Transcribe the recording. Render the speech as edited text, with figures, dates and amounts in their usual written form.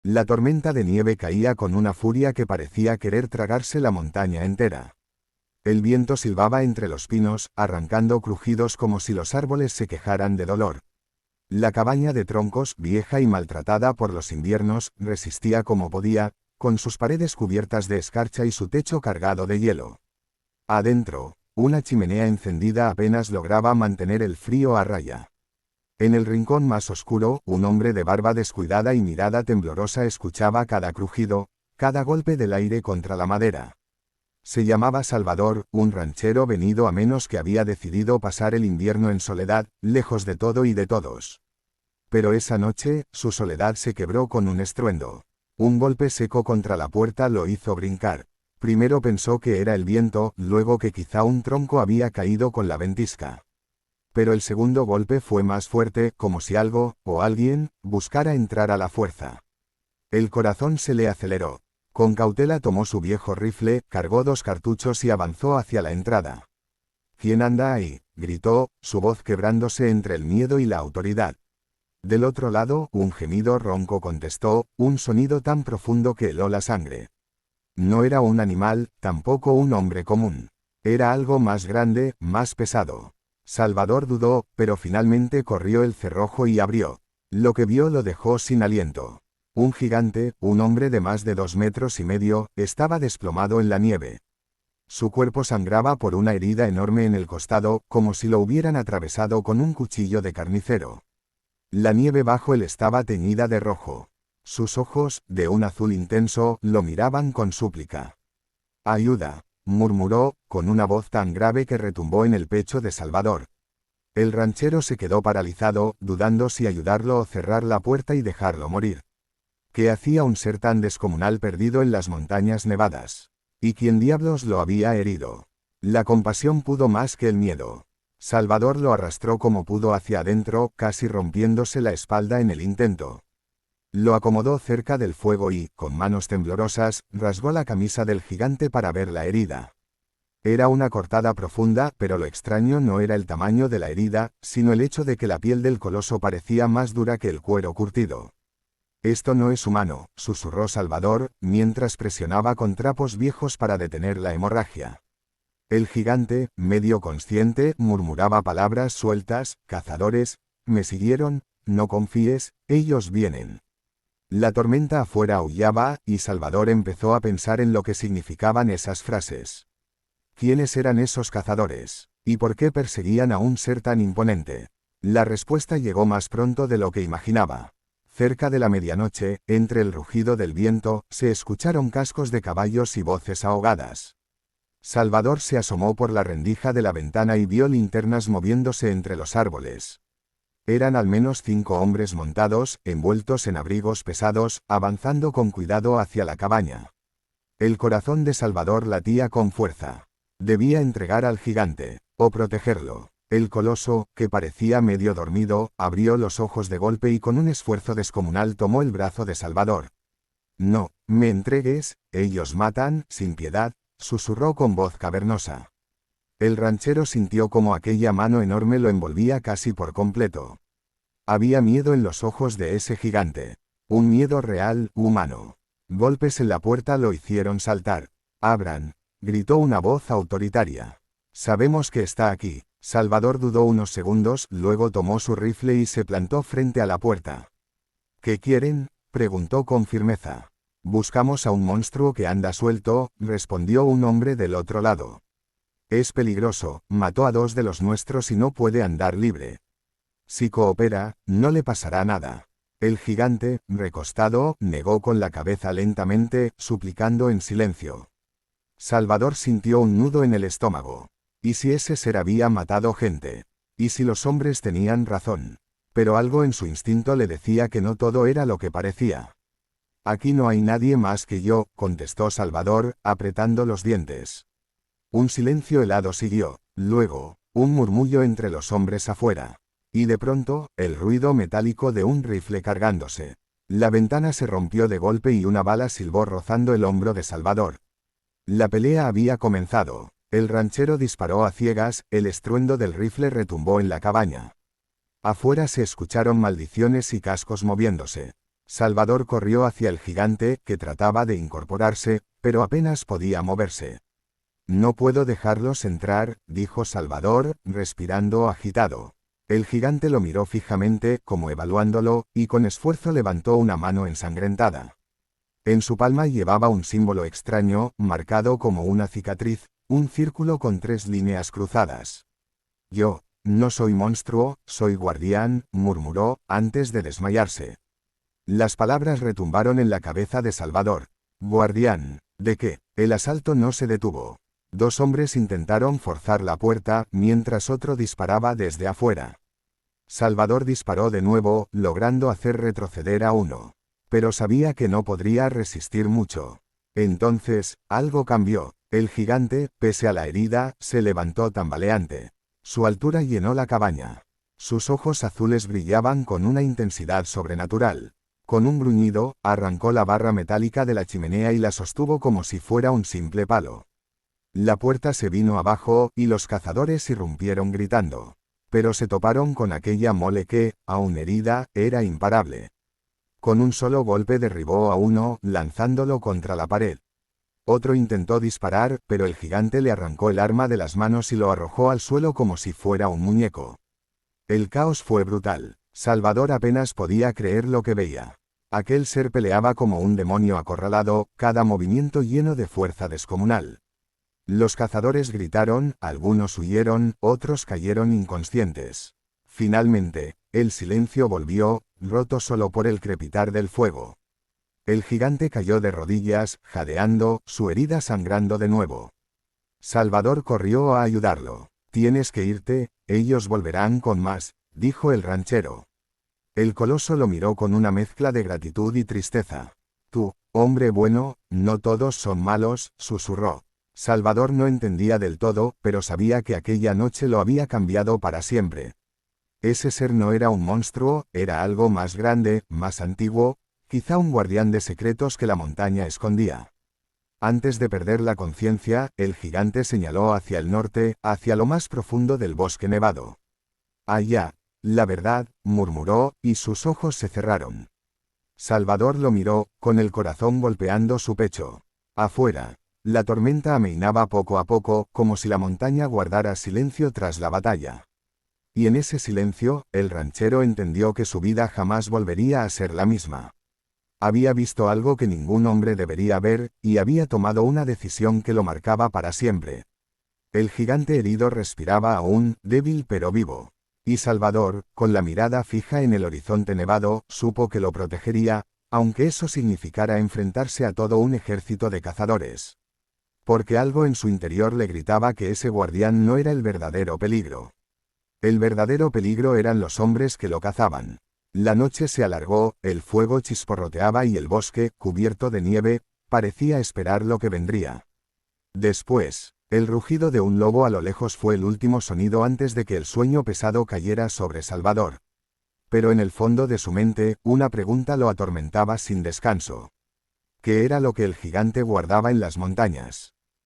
La tormenta de nieve caía con una furia que parecía querer tragarse la montaña entera. El viento silbaba entre los pinos, arrancando crujidos como si los árboles se quejaran de dolor. La cabaña de troncos, vieja y maltratada por los inviernos, resistía como podía, con sus paredes cubiertas de escarcha y su techo cargado de hielo. Adentro, una chimenea encendida apenas lograba mantener el frío a raya. En el rincón más oscuro, un hombre de barba descuidada y mirada temblorosa escuchaba cada crujido, cada golpe del aire contra la madera. Se llamaba Salvador, un ranchero venido a menos que había decidido pasar el invierno en soledad, lejos de todo y de todos. Pero esa noche, su soledad se quebró con un estruendo. Un golpe seco contra la puerta lo hizo brincar. Primero pensó que era el viento, luego que quizá un tronco había caído con la ventisca. Pero el segundo golpe fue más fuerte, como si algo, o alguien, buscara entrar a la fuerza. El corazón se le aceleró. Con cautela tomó su viejo rifle, cargó 2 cartuchos y avanzó hacia la entrada. «¿Quién anda ahí?», gritó, su voz quebrándose entre el miedo y la autoridad. Del otro lado, un gemido ronco contestó, un sonido tan profundo que heló la sangre. No era un animal, tampoco un hombre común. Era algo más grande, más pesado. Salvador dudó, pero finalmente corrió el cerrojo y abrió. Lo que vio lo dejó sin aliento. Un gigante, un hombre de más de 2,5 metros, estaba desplomado en la nieve. Su cuerpo sangraba por una herida enorme en el costado, como si lo hubieran atravesado con un cuchillo de carnicero. La nieve bajo él estaba teñida de rojo. Sus ojos, de un azul intenso, lo miraban con súplica. «Ayuda», murmuró, con una voz tan grave que retumbó en el pecho de Salvador. El ranchero se quedó paralizado, dudando si ayudarlo o cerrar la puerta y dejarlo morir. ¿Qué hacía un ser tan descomunal perdido en las montañas nevadas? ¿Y quién diablos lo había herido? La compasión pudo más que el miedo. Salvador lo arrastró como pudo hacia adentro, casi rompiéndose la espalda en el intento. Lo acomodó cerca del fuego y, con manos temblorosas, rasgó la camisa del gigante para ver la herida. Era una cortada profunda, pero lo extraño no era el tamaño de la herida, sino el hecho de que la piel del coloso parecía más dura que el cuero curtido. «Esto no es humano», susurró Salvador, mientras presionaba con trapos viejos para detener la hemorragia. El gigante, medio consciente, murmuraba palabras sueltas: «Cazadores, me siguieron, no confíes, ellos vienen». La tormenta afuera aullaba, y Salvador empezó a pensar en lo que significaban esas frases. ¿Quiénes eran esos cazadores? ¿Y por qué perseguían a un ser tan imponente? La respuesta llegó más pronto de lo que imaginaba. Cerca de la medianoche, entre el rugido del viento, se escucharon cascos de caballos y voces ahogadas. Salvador se asomó por la rendija de la ventana y vio linternas moviéndose entre los árboles. Eran al menos 5 hombres montados, envueltos en abrigos pesados, avanzando con cuidado hacia la cabaña. El corazón de Salvador latía con fuerza. Debía entregar al gigante, o protegerlo. El coloso, que parecía medio dormido, abrió los ojos de golpe y con un esfuerzo descomunal tomó el brazo de Salvador. «No, me entregues, ellos matan, sin piedad», susurró con voz cavernosa. El ranchero sintió como aquella mano enorme lo envolvía casi por completo. Había miedo en los ojos de ese gigante. Un miedo real, humano. Golpes en la puerta lo hicieron saltar. «Abran», gritó una voz autoritaria. «Sabemos que está aquí». Salvador dudó unos segundos, luego tomó su rifle y se plantó frente a la puerta. «¿Qué quieren?», preguntó con firmeza. «Buscamos a un monstruo que anda suelto», respondió un hombre del otro lado. «Es peligroso, mató a 2 de los nuestros y no puede andar libre. Si coopera, no le pasará nada». El gigante, recostado, negó con la cabeza lentamente, suplicando en silencio. Salvador sintió un nudo en el estómago. ¿Y si ese ser había matado gente? ¿Y si los hombres tenían razón? Pero algo en su instinto le decía que no todo era lo que parecía. «Aquí no hay nadie más que yo», contestó Salvador, apretando los dientes. Un silencio helado siguió, luego, un murmullo entre los hombres afuera. Y de pronto, el ruido metálico de un rifle cargándose. La ventana se rompió de golpe y una bala silbó rozando el hombro de Salvador. La pelea había comenzado. El ranchero disparó a ciegas, el estruendo del rifle retumbó en la cabaña. Afuera se escucharon maldiciones y cascos moviéndose. Salvador corrió hacia el gigante, que trataba de incorporarse, pero apenas podía moverse. No puedo dejarlos entrar, dijo Salvador, respirando agitado. El gigante lo miró fijamente, como evaluándolo, y con esfuerzo levantó una mano ensangrentada. En su palma llevaba un símbolo extraño, marcado como una cicatriz, un círculo con 3 líneas cruzadas. Yo, no soy monstruo, soy guardián, murmuró, antes de desmayarse. Las palabras retumbaron en la cabeza de Salvador. Guardián, ¿de qué? El asalto no se detuvo. 2 hombres intentaron forzar la puerta, mientras otro disparaba desde afuera. Salvador disparó de nuevo, logrando hacer retroceder a uno. Pero sabía que no podría resistir mucho. Entonces, algo cambió. El gigante, pese a la herida, se levantó tambaleante. Su altura llenó la cabaña. Sus ojos azules brillaban con una intensidad sobrenatural. Con un gruñido, arrancó la barra metálica de la chimenea y la sostuvo como si fuera un simple palo. La puerta se vino abajo, y los cazadores irrumpieron gritando. Pero se toparon con aquella mole que, aún herida, era imparable. Con un solo golpe derribó a uno, lanzándolo contra la pared. Otro intentó disparar, pero el gigante le arrancó el arma de las manos y lo arrojó al suelo como si fuera un muñeco. El caos fue brutal. Salvador apenas podía creer lo que veía. Aquel ser peleaba como un demonio acorralado, cada movimiento lleno de fuerza descomunal. Los cazadores gritaron, algunos huyeron, otros cayeron inconscientes. Finalmente, el silencio volvió, roto solo por el crepitar del fuego. El gigante cayó de rodillas, jadeando, su herida sangrando de nuevo. Salvador corrió a ayudarlo. Tienes que irte, ellos volverán con más, dijo el ranchero. El coloso lo miró con una mezcla de gratitud y tristeza. Tú, hombre bueno, no todos son malos, susurró. Salvador no entendía del todo, pero sabía que aquella noche lo había cambiado para siempre. Ese ser no era un monstruo, era algo más grande, más antiguo, quizá un guardián de secretos que la montaña escondía. Antes de perder la conciencia, el gigante señaló hacia el norte, hacia lo más profundo del bosque nevado. Allá, la verdad, murmuró, y sus ojos se cerraron. Salvador lo miró, con el corazón golpeando su pecho. Afuera. La tormenta ameinaba poco a poco, como si la montaña guardara silencio tras la batalla. Y en ese silencio, el ranchero entendió que su vida jamás volvería a ser la misma. Había visto algo que ningún hombre debería ver, y había tomado una decisión que lo marcaba para siempre. El gigante herido respiraba aún, débil pero vivo. Y Salvador, con la mirada fija en el horizonte nevado, supo que lo protegería, aunque eso significara enfrentarse a todo un ejército de cazadores. Porque algo en su interior le gritaba que ese guardián no era el verdadero peligro. El verdadero peligro eran los hombres que lo cazaban. La noche se alargó, el fuego chisporroteaba y el bosque, cubierto de nieve, parecía esperar lo que vendría. Después, el rugido de un lobo a lo lejos fue el último sonido antes de que el sueño pesado cayera sobre Salvador. Pero en el fondo de su mente, una pregunta lo atormentaba sin descanso. ¿Qué era lo que el gigante guardaba en las montañas?